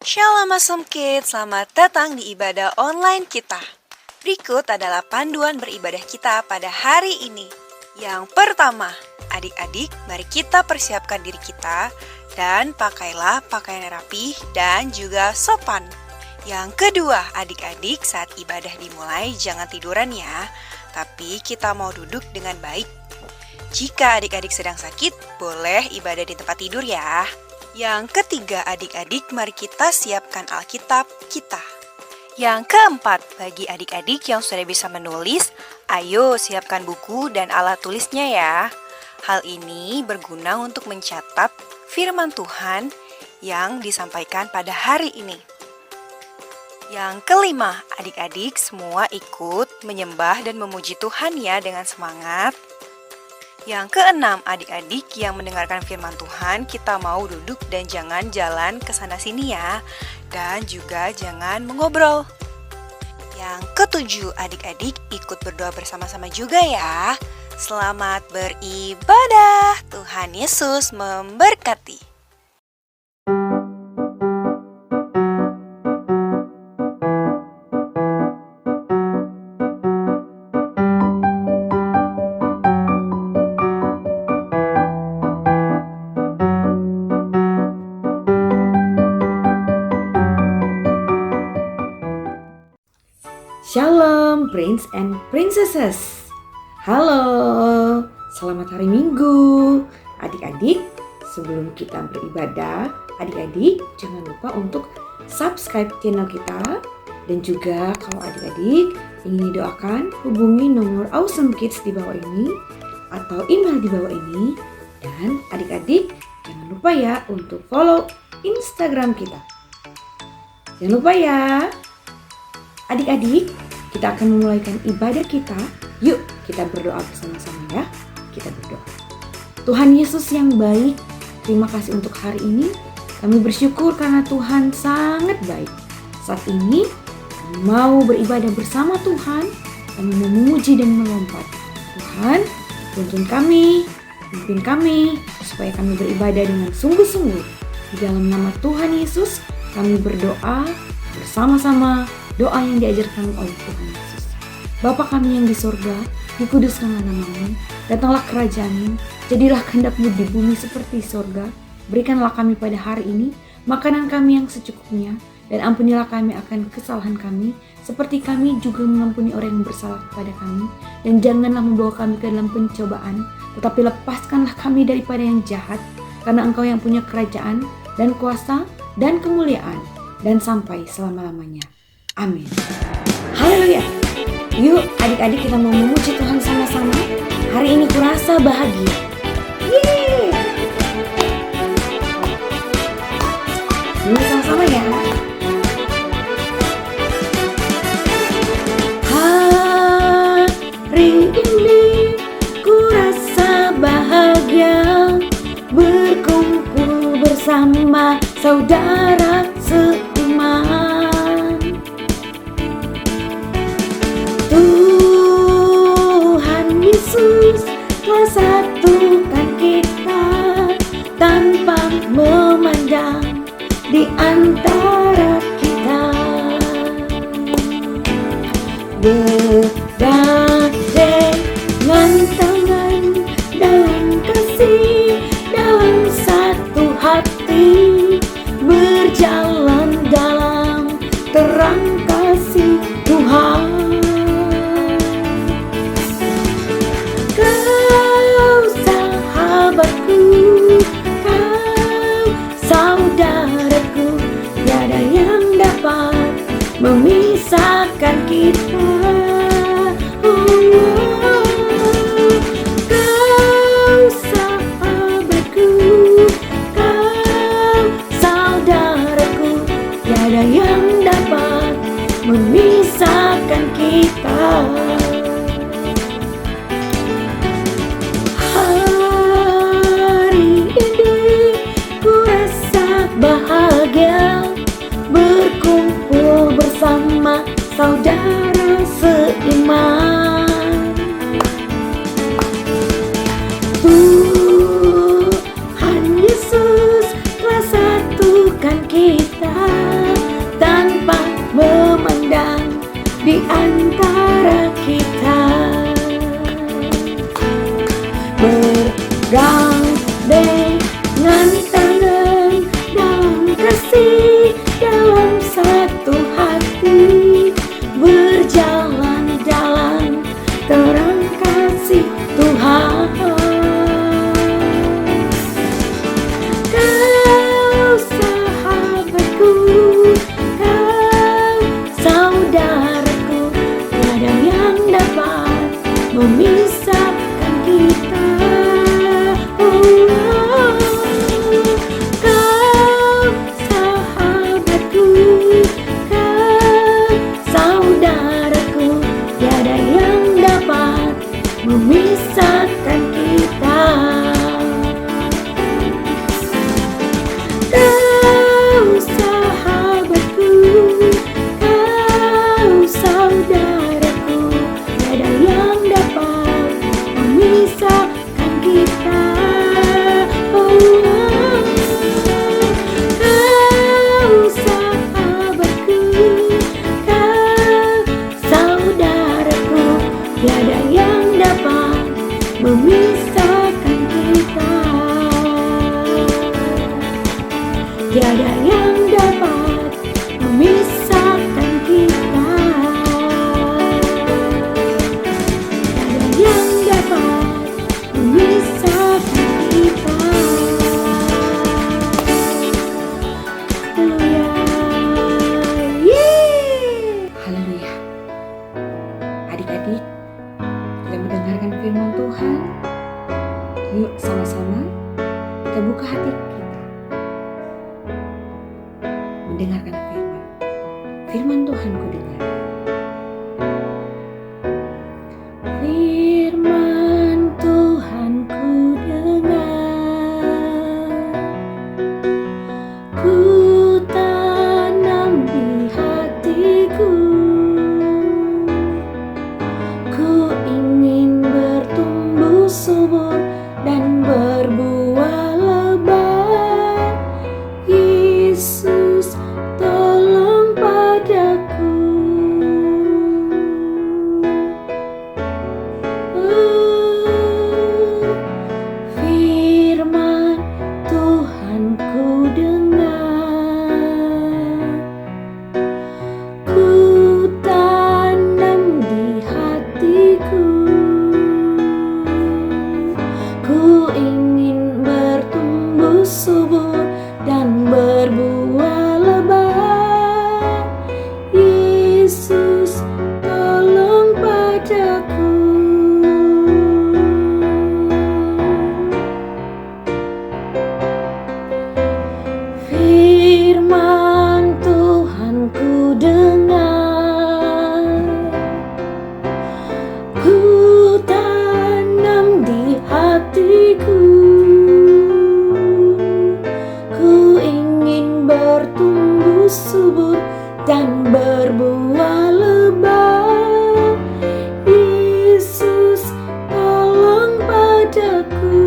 Shalom Awesome Kids, selamat datang di ibadah online kita. Berikut adalah panduan beribadah kita pada hari ini. Yang pertama, adik-adik, mari kita persiapkan diri kita dan pakailah pakaian rapi dan juga sopan. Yang kedua, adik-adik, saat ibadah dimulai jangan tiduran ya, tapi kita mau duduk dengan baik. Jika adik-adik sedang sakit, boleh ibadah di tempat tidur ya. Yang ketiga, adik-adik, mari kita siapkan Alkitab kita. Yang keempat, bagi adik-adik yang sudah bisa menulis, ayo siapkan buku dan alat tulisnya ya. Hal ini berguna untuk mencatat firman Tuhan yang disampaikan pada hari ini. Yang kelima, adik-adik semua ikut menyembah dan memuji Tuhan ya dengan semangat. Yang keenam, adik-adik yang mendengarkan firman Tuhan, kita mau duduk dan jangan jalan ke sana sini ya. Dan juga jangan mengobrol. Yang ketujuh, adik-adik ikut berdoa bersama-sama juga ya. Selamat beribadah. Tuhan Yesus memberkati. Shalom Prince and Princesses. Halo, selamat hari Minggu. Adik-adik, sebelum kita beribadah, adik-adik jangan lupa untuk subscribe channel kita. Dan juga kalau adik-adik ingin didoakan, hubungi nomor Awesome Kids di bawah ini atau email di bawah ini. Dan adik-adik jangan lupa ya untuk follow Instagram kita. Jangan lupa ya. Adik-adik, kita akan memulaikan ibadah kita. Yuk, kita berdoa bersama-sama ya. Kita berdoa. Tuhan Yesus yang baik, terima kasih untuk hari ini. Kami bersyukur karena Tuhan sangat baik. Saat ini, kami mau beribadah bersama Tuhan. Kami mau memuji dan melompat. Tuhan, tuntun kami, pimpin kami, supaya kami beribadah dengan sungguh-sungguh. Di dalam nama Tuhan Yesus, kami berdoa bersama-sama. Doa yang diajarkan oleh Tuhan Yesus. Bapa kami yang di surga, dikuduskanlah nama-Mu, datanglah kerajaan-Mu, jadilah kehendak-Mu di bumi seperti surga. Berikanlah kami pada hari ini makanan kami yang secukupnya, dan ampunilah kami akan kesalahan kami, seperti kami juga mengampuni orang yang bersalah kepada kami. Dan janganlah membawa kami ke dalam pencobaan, tetapi lepaskanlah kami daripada yang jahat, karena Engkau yang punya kerajaan dan kuasa dan kemuliaan, dan sampai selama-lamanya. Amin. Haleluya. Yuk adik-adik kita mau memuji Tuhan sama-sama. Hari ini kurasa bahagia. Yeay. Ini sama-sama ya. Hari ini kurasa bahagia, berkumpul bersama saudara seiman. Tuhan Yesus telah satukan kita tanpa memandang di antara kita. Bergandengan tangan dalam kasih, dalam satu hati, berjalan dalam terang kasih Tuhan. antara kita, bergandengan tangan dalam kasih, dalam satu hati, berjalan dalam terang kasih Tuhan. Kau sahabatku, kau saudaraku, tiada yang dapat memisahkan kita. Kau sahabatku, kau saudaraku, tiada yang dapat memisahkan kita. Kau sahabatku, kau saudaraku, tiada yang dapat memisahkan kita. Kau sahabatku, kau saudaraku, tiada yang dapat memisahkan kita. Tiada yang dapat memisahkan kita. Tiada yang dapat memisahkan kita. Haleluya. Yeay. Haleluya. Adik-adik, kita mendengarkan firman Tuhan. Yuk sama-sama kita buka hati kita mendengarkan firman Tuhan ku dengar. Firman Tuhan ku dengar, ku tanam di hatiku, ku ingin bertumbuh subur dan berbuah lebat. Yesus, tolong padaku. Firman Tuhan ku dengar, ku tanam di hatiku, ku ingin bertumbuh subur dan berbuah lebat. Yesus, tolong padaku. Firman Tuhan ku dengar, ku tanam di hatiku, ku ingin bertumbuh subur dan berbuah lebat. Yesus, tolong padaku.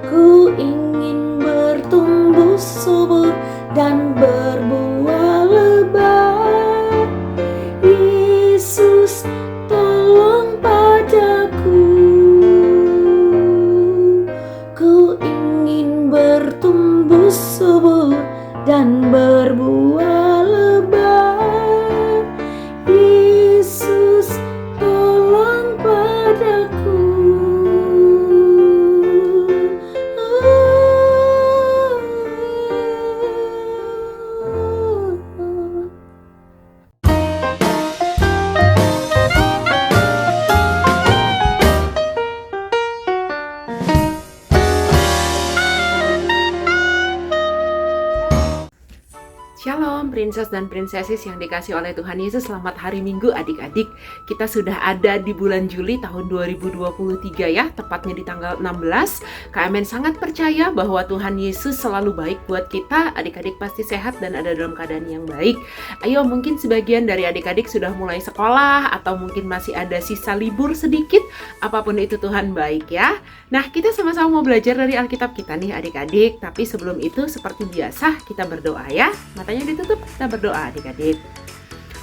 Ku ingin bertumbuh subur dan berbuah lebat. Yesus, tolong padaku. Ku ingin bertumbuh subur dan berbuah lebat. Yesus, tolong padaku. Shalom Princess dan Princesses yang dikasih oleh Tuhan Yesus. Selamat hari Minggu adik-adik. Kita sudah ada di bulan Juli tahun 2023 ya, tepatnya di tanggal 16. KMN sangat percaya bahwa Tuhan Yesus selalu baik buat kita. Adik-adik pasti sehat dan ada dalam keadaan yang baik. Ayo, mungkin sebagian dari adik-adik sudah mulai sekolah atau mungkin masih ada sisa libur sedikit. Apapun itu Tuhan baik ya. Nah, kita sama-sama mau belajar dari Alkitab kita nih adik-adik. Tapi sebelum itu seperti biasa kita berdoa ya. Matanya ditutup, kita berdoa adik-adik.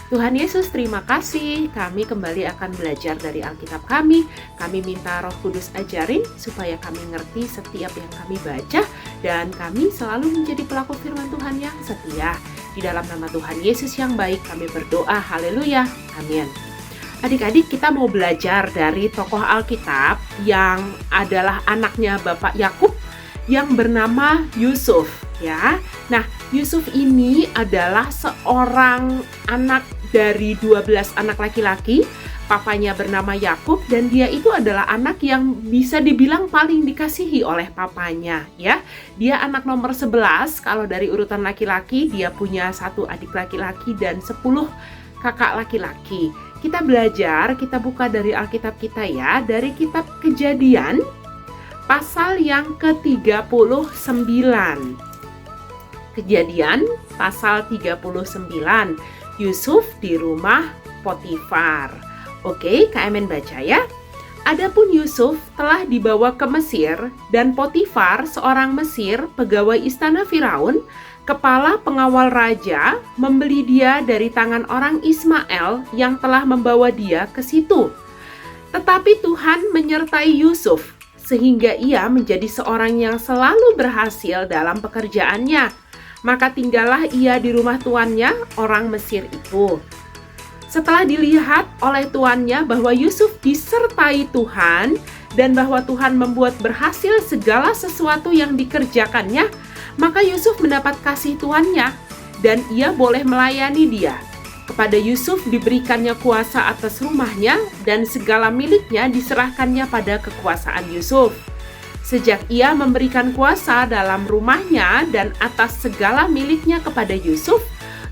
Tuhan Yesus, terima kasih. Kami kembali akan belajar dari Alkitab kami. Kami minta Roh Kudus ajarin supaya kami ngerti setiap yang kami baca dan kami selalu menjadi pelaku firman Tuhan yang setia. Di dalam nama Tuhan Yesus yang baik kami berdoa. Haleluya. Amin. Adik-adik, kita mau belajar dari tokoh Alkitab yang adalah anaknya Bapak Yakub yang bernama Yusuf, ya. Nah, Yusuf ini adalah seorang anak dari 12 anak laki-laki. Papanya bernama Yakub dan dia itu adalah anak yang bisa dibilang paling dikasihi oleh papanya, ya. Dia anak nomor 11 kalau dari urutan laki-laki. Dia punya 1 adik laki-laki dan 10 kakak laki-laki. Kita belajar, kita buka dari Alkitab kita ya, dari kitab Kejadian pasal yang ke-39. Kejadian pasal 39. Yusuf di rumah Potifar. Oke, KMN baca ya. Adapun Yusuf telah dibawa ke Mesir dan Potifar, seorang Mesir, pegawai istana Firaun, kepala pengawal raja, membeli dia dari tangan orang Ismail yang telah membawa dia ke situ. Tetapi Tuhan menyertai Yusuf sehingga ia menjadi seorang yang selalu berhasil dalam pekerjaannya. Maka tinggallah ia di rumah tuannya, orang Mesir itu. Setelah dilihat oleh tuannya bahwa Yusuf disertai Tuhan dan bahwa Tuhan membuat berhasil segala sesuatu yang dikerjakannya, maka Yusuf mendapat kasih tuannya dan ia boleh melayani dia. Kepada Yusuf diberikannya kuasa atas rumahnya dan segala miliknya diserahkannya pada kekuasaan Yusuf. Sejak ia memberikan kuasa dalam rumahnya dan atas segala miliknya kepada Yusuf,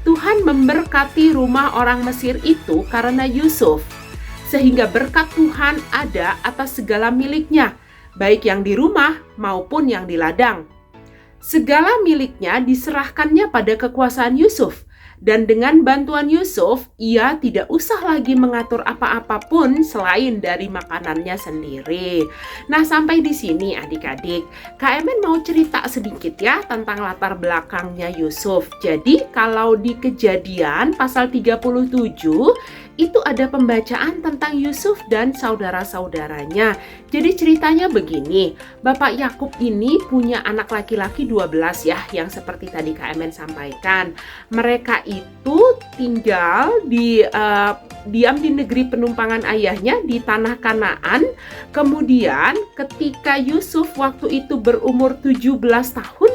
Tuhan memberkati rumah orang Mesir itu karena Yusuf. Sehingga berkat Tuhan ada atas segala miliknya, baik yang di rumah maupun yang di ladang. Segala miliknya diserahkannya pada kekuasaan Yusuf. Dan dengan bantuan Yusuf, ia tidak usah lagi mengatur apa-apa pun selain dari makanannya sendiri. Nah, sampai di sini adik-adik, KMN mau cerita sedikit ya tentang latar belakangnya Yusuf. Jadi, kalau di Kejadian pasal 37, itu ada pembacaan tentang Yusuf dan saudara-saudaranya. Jadi ceritanya begini, Bapak Yakub ini punya anak laki-laki 12 ya, yang seperti tadi KMN sampaikan. Mereka itu tinggal diam di negeri penumpangan ayahnya di tanah Kanaan. Kemudian ketika Yusuf waktu itu berumur 17 tahun,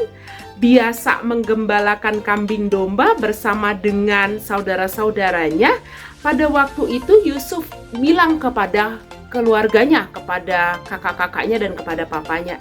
biasa menggembalakan kambing domba bersama dengan saudara-saudaranya. Pada waktu itu Yusuf bilang kepada keluarganya, kepada kakak-kakaknya dan kepada papanya,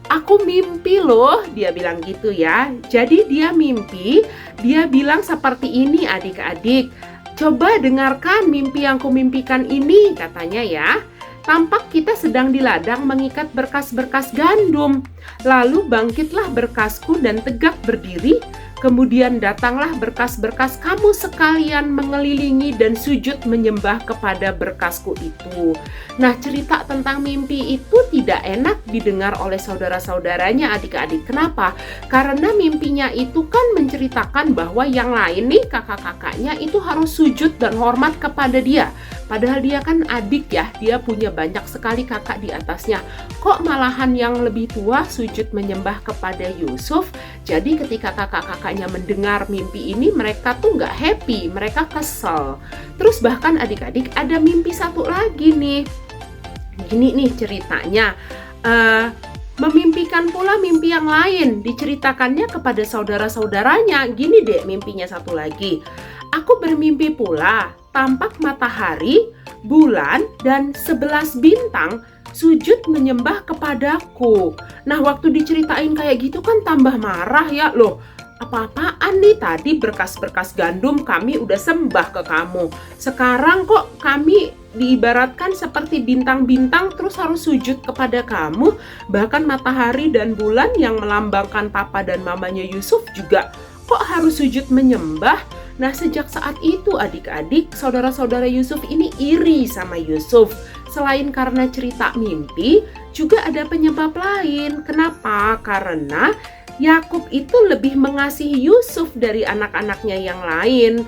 aku mimpi loh, dia bilang gitu ya. Jadi dia mimpi, dia bilang seperti ini adik-adik, coba dengarkan mimpi yang kumimpikan ini, katanya ya. Tampak kita sedang di ladang mengikat berkas-berkas gandum. Lalu bangkitlah berkasku dan tegak berdiri. Kemudian datanglah berkas-berkas kamu sekalian mengelilingi dan sujud menyembah kepada berkasku itu. Nah, cerita tentang mimpi itu tidak enak didengar oleh saudara-saudaranya adik-adik. Kenapa? Karena mimpinya itu kan menceritakan bahwa yang lain nih, kakak-kakaknya itu harus sujud dan hormat kepada dia. Padahal dia kan adik ya, dia punya banyak sekali kakak di atasnya. Kok malahan yang lebih tua sujud menyembah kepada Yusuf? Jadi ketika kakak-kakaknya mendengar mimpi ini, mereka tuh nggak happy, mereka kesel. Terus bahkan adik-adik ada mimpi satu lagi nih. Gini nih ceritanya, memimpikan pula mimpi yang lain, diceritakannya kepada saudara-saudaranya. Gini deh mimpinya satu lagi. Aku bermimpi pula, tampak matahari, bulan, dan 11 bintang sujud menyembah kepadaku. Nah, waktu diceritain kayak gitu kan tambah marah ya. Loh, apa-apaan nih, tadi berkas-berkas gandum kami udah sembah ke kamu. Sekarang kok kami diibaratkan seperti bintang-bintang terus harus sujud kepada kamu. Bahkan matahari dan bulan yang melambangkan papa dan mamanya Yusuf juga kok harus sujud menyembah. Nah, sejak saat itu adik-adik, saudara-saudara Yusuf ini iri sama Yusuf. Selain karena cerita mimpi, juga ada penyebab lain. Kenapa? Karena Yakub itu lebih mengasihi Yusuf dari anak-anaknya yang lain.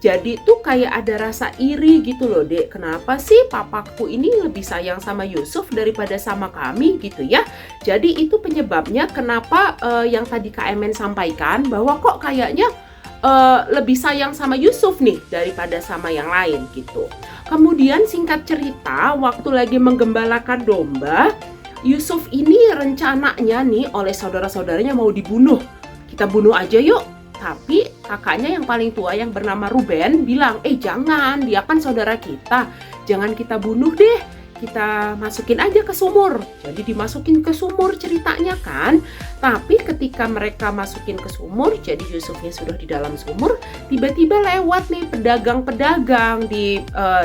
Jadi tuh kayak ada rasa iri gitu loh, Dek. Kenapa sih papaku ini lebih sayang sama Yusuf daripada sama kami gitu ya. Jadi itu penyebabnya kenapa yang tadi Kak Emen sampaikan bahwa kok kayaknya lebih sayang sama Yusuf nih daripada sama yang lain gitu. Kemudian singkat cerita, waktu lagi menggembalakan domba, Yusuf ini rencananya nih oleh saudara-saudaranya mau dibunuh. Kita bunuh aja yuk. Tapi kakaknya yang paling tua yang bernama Ruben bilang, jangan, dia kan saudara kita. Jangan kita bunuh deh, kita masukin aja ke sumur. Jadi dimasukin ke sumur ceritanya kan. Tapi ketika mereka masukin ke sumur, jadi Yusufnya sudah di dalam sumur, tiba-tiba lewat nih pedagang-pedagang di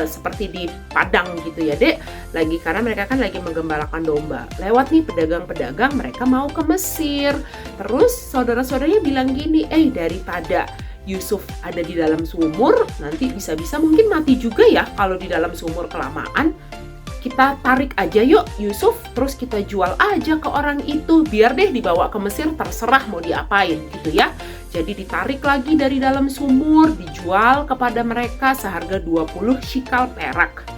seperti di padang gitu ya, Dek. Lagi karena mereka kan lagi menggembalakan domba. Lewat nih pedagang-pedagang, mereka mau ke Mesir. Terus saudara-saudaranya bilang gini, daripada Yusuf ada di dalam sumur, nanti bisa-bisa mungkin mati juga ya kalau di dalam sumur kelamaan. Kita tarik aja yuk Yusuf, terus kita jual aja ke orang itu, biar deh dibawa ke Mesir, terserah mau diapain gitu ya. Jadi ditarik lagi dari dalam sumur, dijual kepada mereka seharga 20 shikal perak.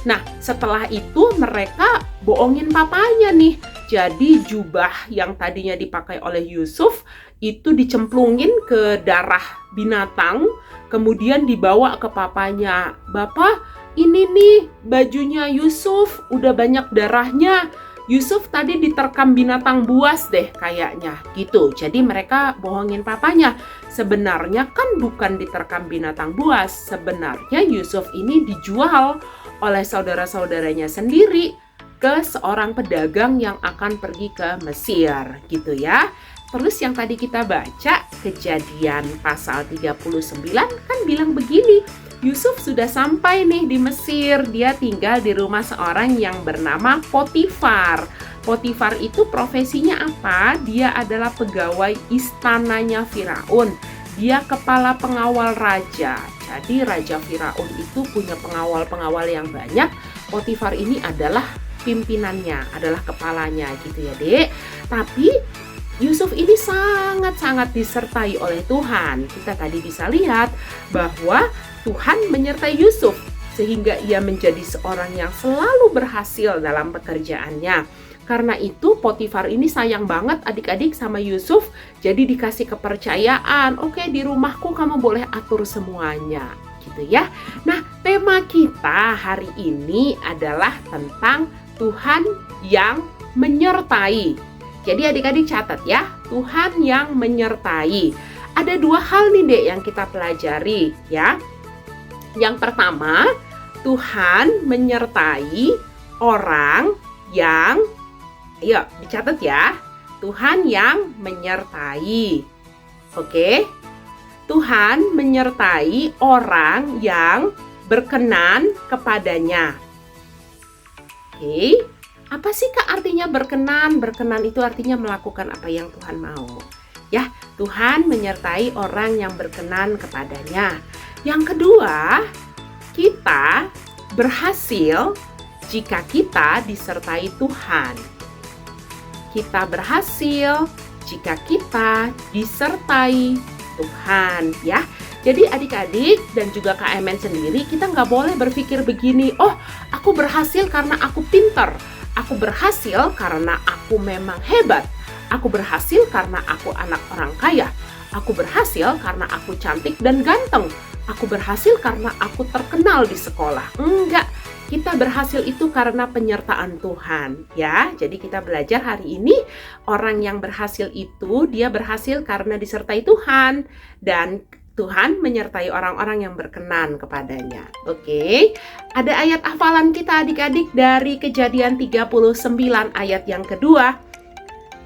Nah, setelah itu mereka bohongin papanya nih. Jadi jubah yang tadinya dipakai oleh Yusuf itu dicemplungin ke darah binatang, kemudian dibawa ke papanya. Bapak, ini nih bajunya Yusuf, udah banyak darahnya. Yusuf tadi diterkam binatang buas deh kayaknya gitu. Jadi mereka bohongin papanya. Sebenarnya kan bukan diterkam binatang buas. Sebenarnya Yusuf ini dijual oleh saudara-saudaranya sendiri ke seorang pedagang yang akan pergi ke Mesir gitu ya. Terus yang tadi kita baca, Kejadian pasal 39 kan bilang begini, Yusuf sudah sampai nih di Mesir. Dia tinggal di rumah seorang yang bernama Potifar. Potifar itu profesinya apa? Dia adalah pegawai istananya Firaun. Dia kepala pengawal raja. Jadi Raja Firaun itu punya pengawal-pengawal yang banyak. Potifar ini adalah pimpinannya, adalah kepalanya gitu ya, Dek. Tapi Yusuf ini sangat-sangat disertai oleh Tuhan. Kita tadi bisa lihat bahwa Tuhan menyertai Yusuf sehingga ia menjadi seorang yang selalu berhasil dalam pekerjaannya. Karena itu Potifar ini sayang banget adik-adik sama Yusuf, jadi dikasih kepercayaan. Oke, di rumahku kamu boleh atur semuanya, gitu ya. Nah, tema kita hari ini adalah tentang Tuhan yang menyertai. Jadi adik-adik catat ya, Tuhan yang menyertai. Ada dua hal nih Dek yang kita pelajari ya. Yang pertama, Tuhan menyertai orang yang, ayo dicatat ya, Tuhan yang menyertai. Oke, Tuhan menyertai orang yang berkenan kepadanya. Oke, apa sih Kak artinya berkenan? Berkenan itu artinya melakukan apa yang Tuhan mau. Ya, Tuhan menyertai orang yang berkenan kepadanya. Yang kedua, kita berhasil jika kita disertai Tuhan. Kita berhasil jika kita disertai Tuhan, ya. Jadi adik-adik dan juga Kak Emen sendiri, kita nggak boleh berpikir begini, oh aku berhasil karena aku pintar, aku berhasil karena aku memang hebat, aku berhasil karena aku anak orang kaya, aku berhasil karena aku cantik dan ganteng, aku berhasil karena aku terkenal di sekolah. Enggak, kita berhasil itu karena penyertaan Tuhan, ya. Jadi kita belajar hari ini, orang yang berhasil itu dia berhasil karena disertai Tuhan, dan Tuhan menyertai orang-orang yang berkenan kepadanya. Oke, ada ayat hafalan kita adik-adik dari Kejadian 39 ayat yang kedua.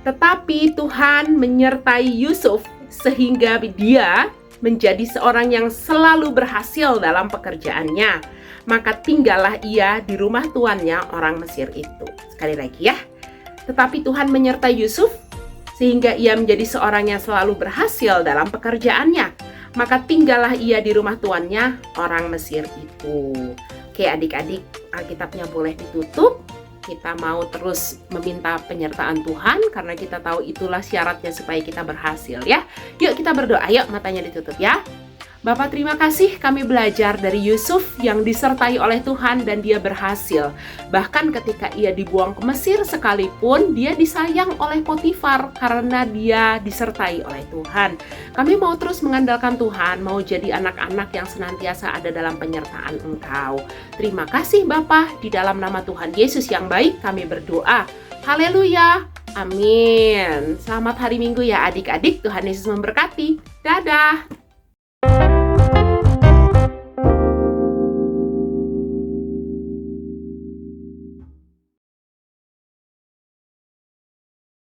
Tetapi Tuhan menyertai Yusuf sehingga dia menjadi seorang yang selalu berhasil dalam pekerjaannya. Maka tinggallah ia di rumah tuannya orang Mesir itu. Sekali lagi ya. Tetapi Tuhan menyertai Yusuf sehingga ia menjadi seorang yang selalu berhasil dalam pekerjaannya. Maka tinggallah ia di rumah tuannya orang Mesir itu. Oke adik-adik, Alkitabnya boleh ditutup. Kita mau terus meminta penyertaan Tuhan karena kita tahu itulah syaratnya supaya kita berhasil ya. Yuk kita berdoa, yuk matanya ditutup ya. Bapak terima kasih kami belajar dari Yusuf yang disertai oleh Tuhan dan dia berhasil. Bahkan ketika ia dibuang ke Mesir sekalipun dia disayang oleh Potifar karena dia disertai oleh Tuhan. Kami mau terus mengandalkan Tuhan, mau jadi anak-anak yang senantiasa ada dalam penyertaan Engkau. Terima kasih Bapa, di dalam nama Tuhan Yesus yang baik kami berdoa. Haleluya, amin. Selamat hari Minggu ya adik-adik, Tuhan Yesus memberkati. Dadah.